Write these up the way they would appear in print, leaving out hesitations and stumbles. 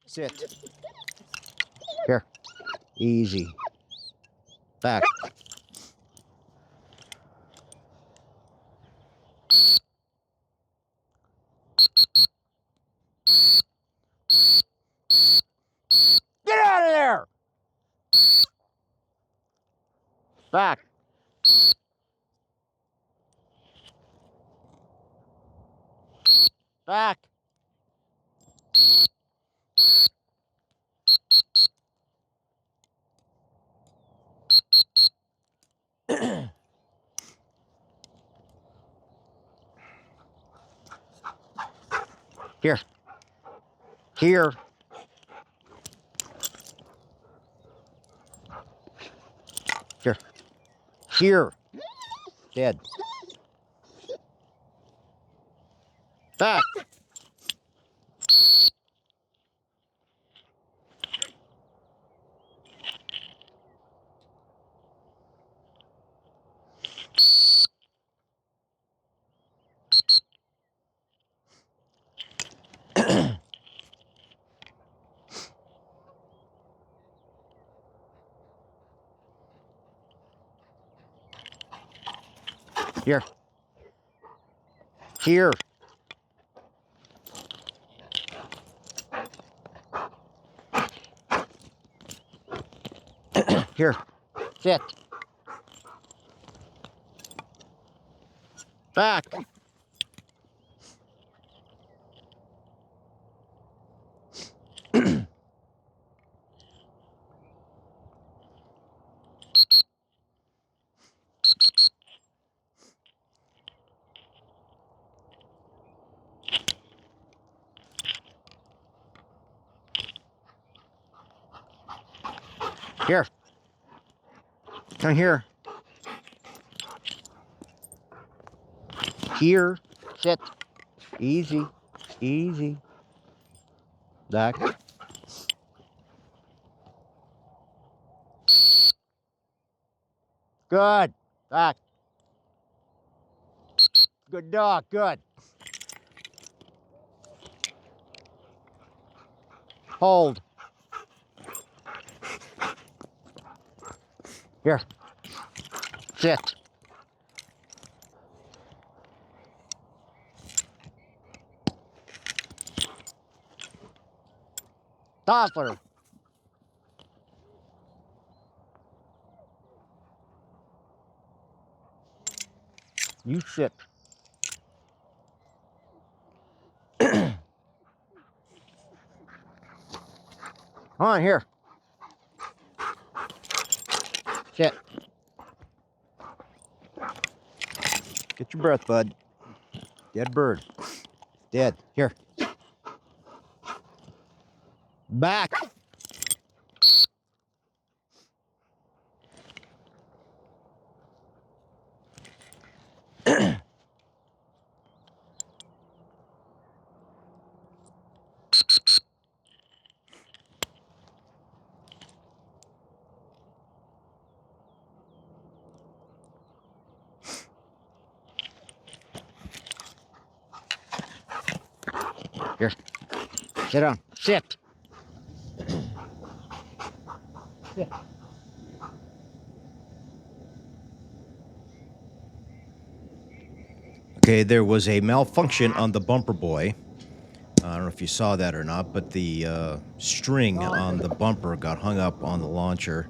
Sit. Here. Easy. Back. Get out of there! Back. Back. Here. Here. Here. Here. Dead. Back. Here. Here. Here. Sit. Back. Here. Come here. Here. Sit. Easy. Easy. Back. Good. Back. Good dog. Good. Hold. Here. Sit. Doppler. You sit. Come on, here. Sit. Get your breath, bud. Dead bird. Dead. Here. Back. Here. Sit down. Sit. Sit. Okay, there was a malfunction on the bumper boy. I don't know if you saw that or not, but the string on the bumper got hung up on the launcher,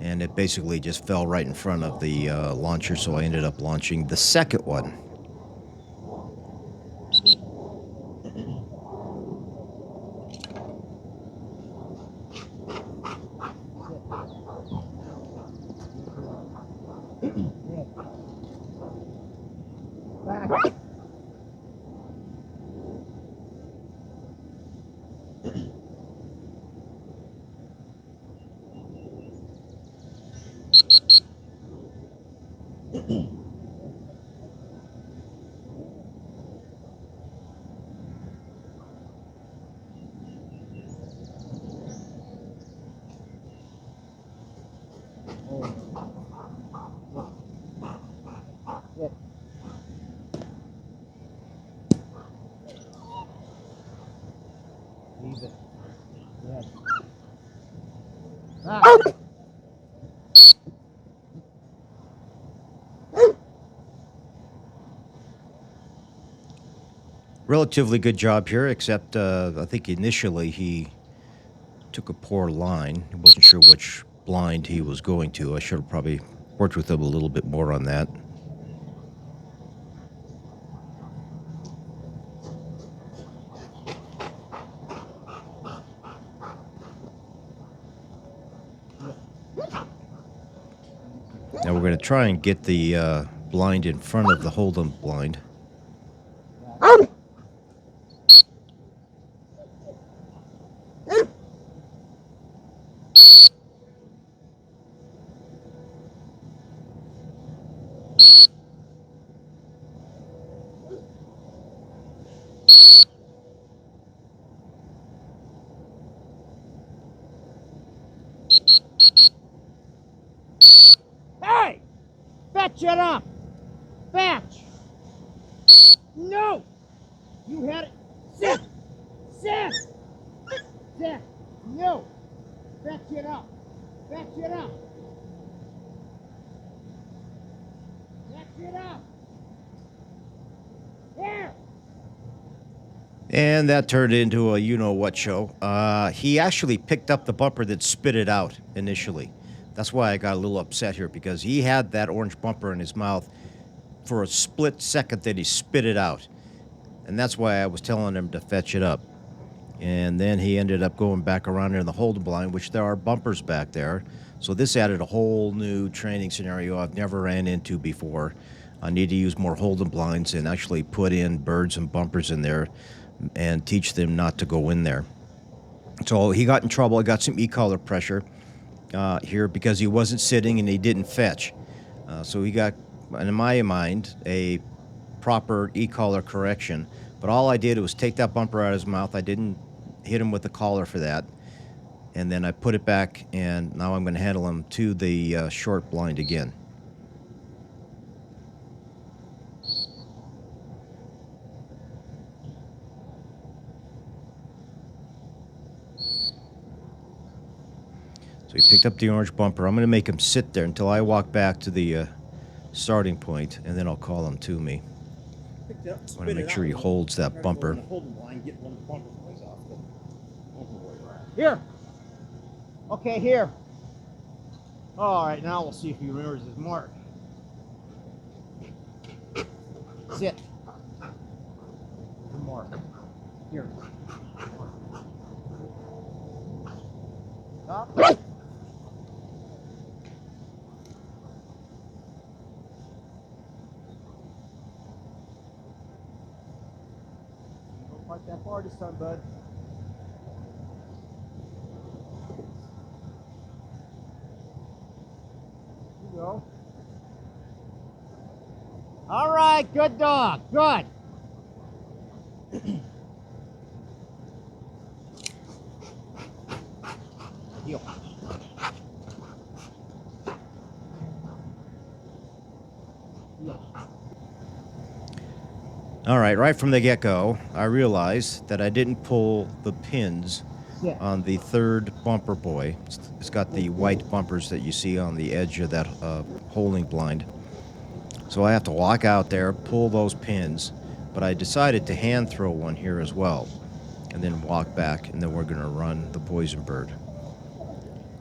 and it basically just fell right in front of the launcher, so I ended up launching the second one. Back. Sit. Leave it. Good. Back. Relatively good job here, except I think initially he took a poor line. He wasn't sure which blind he was going to. I should have probably worked with him a little bit more on that. Now we're going to try and get the blind in front of the Hold'em blind. Hey! Fetch it up! Fetch! No! You had it. Sit! Sit! Sit! No! Fetch it up! Fetch it up! Fetch it up! Here! And that turned into a you-know-what show. He actually picked up the bumper that spit it out initially. That's why I got a little upset here, because he had that orange bumper in his mouth for a split second, then he spit it out. And that's why I was telling him to fetch it up. And then he ended up going back around in the Hold'em blind, which there are bumpers back there. So this added a whole new training scenario I've never ran into before. I need to use more Hold'em blinds and actually put in birds and bumpers in there and teach them not to go in there. So he got in trouble. I got some e-collar pressure here because he wasn't sitting and he didn't fetch. So he got, in my mind, a proper e-collar correction. But all I did was take that bumper out of his mouth. I didn't hit him with the collar for that. And then I put it back, and now I'm going to handle him to the short blind again. So he picked up the orange bumper. I'm going to make him sit there until I walk back to the starting point, and then I'll call him to me. I want to make sure he holds that bumper. Here. Okay, here. All right, now we'll see if he remembers his mark. Sit. Good mark. Here. Stop. Don't fight that far this time, bud. You go. All right, good dog. Good. Heel. All right from the get-go, I realized that I didn't pull the pins on the third bumper boy. It's got the white bumpers that you see on the edge of that holding blind. So I have to walk out there, pull those pins, but I decided to hand throw one here as well, and then walk back, and then we're going to run the poison bird.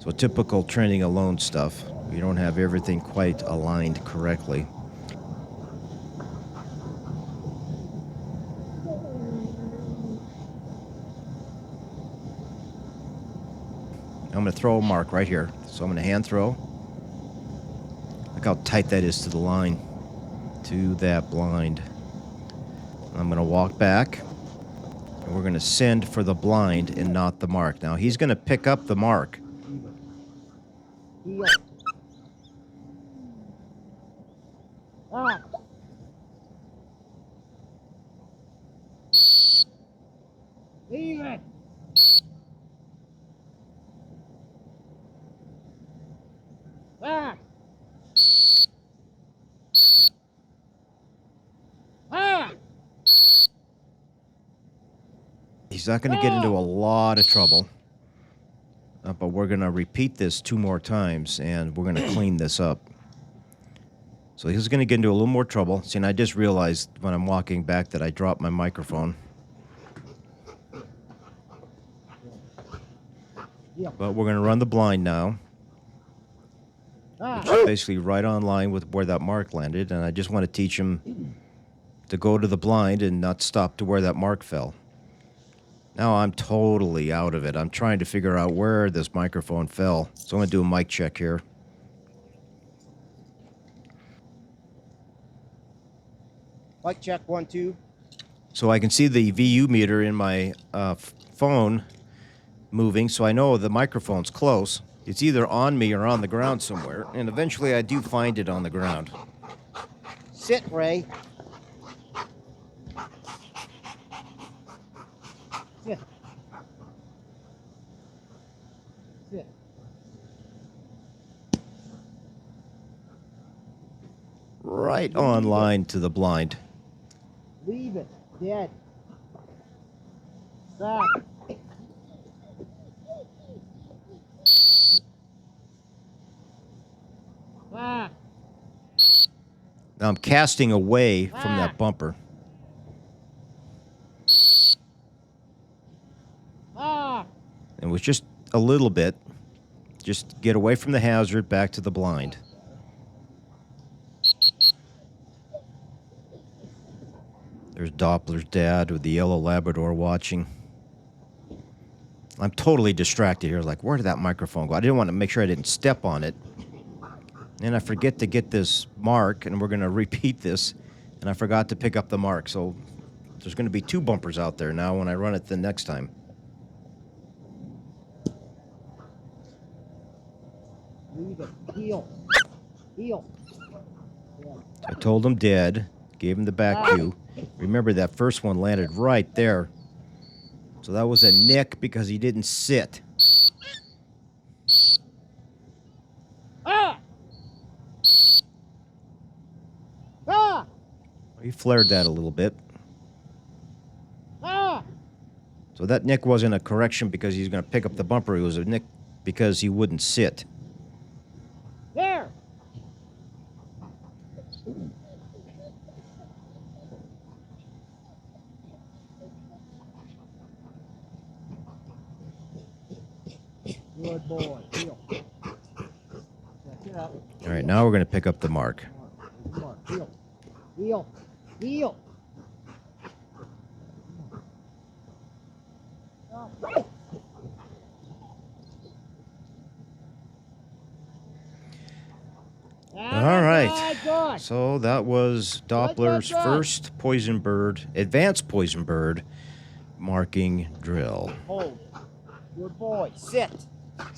So typical training alone stuff. You don't have everything quite aligned correctly. I'm going to throw a mark right here. So I'm going to hand throw. Look how tight that is to the line, to that blind. I'm going to walk back, and we're going to send for the blind and not the mark. Now, he's going to pick up the mark. Heel. Ah. Leave it. Back. Ah. He's not going to get into a lot of trouble. but we're going to repeat this 2 more times, and we're going to clean this up. So he's going to get into a little more trouble. See, and I just realized when I'm walking back that I dropped my microphone. Yeah. But we're going to run the blind now. Ah. Which is basically right on line with where that mark landed, and I just want to teach him to go to the blind and not stop to where that mark fell. Now I'm totally out of it. I'm trying to figure out where this microphone fell. So I'm going to do a mic check here. Mic check 1, 2. So I can see the VU meter in my phone moving, so I know the microphone's close. It's either on me or on the ground somewhere, and eventually I do find it on the ground. Sit, Ray. Sit. Sit. Right on line to the blind. Leave it. Dead. Stop. Ah. Now I'm casting away from that bumper. Ah. It was just a little bit. Just get away from the hazard, back to the blind. There's Doppler's dad with the yellow Labrador watching. I'm totally distracted here. Like, where did that microphone go? I didn't want to make sure I didn't step on it. And I forget to get this mark, and we're going to repeat this. And I forgot to pick up the mark. So there's going to be 2 bumpers out there now when I run it the next time. Leave it. Heel. Heel. I told him dead. Gave him the back cue. Remember, that first one landed right there. So that was a nick because he didn't sit. Ah! Ah! He flared that a little bit. Ah! So that nick wasn't a correction because he's going to pick up the bumper. It was a nick because he wouldn't sit. There! Good boy. Heel. Check it out. All right, now we're going to pick up the mark. Heel. Heel. Heel. All right. So that was Doppler's first poison bird, advanced poison bird marking drill. Hold. Good boy. Sit.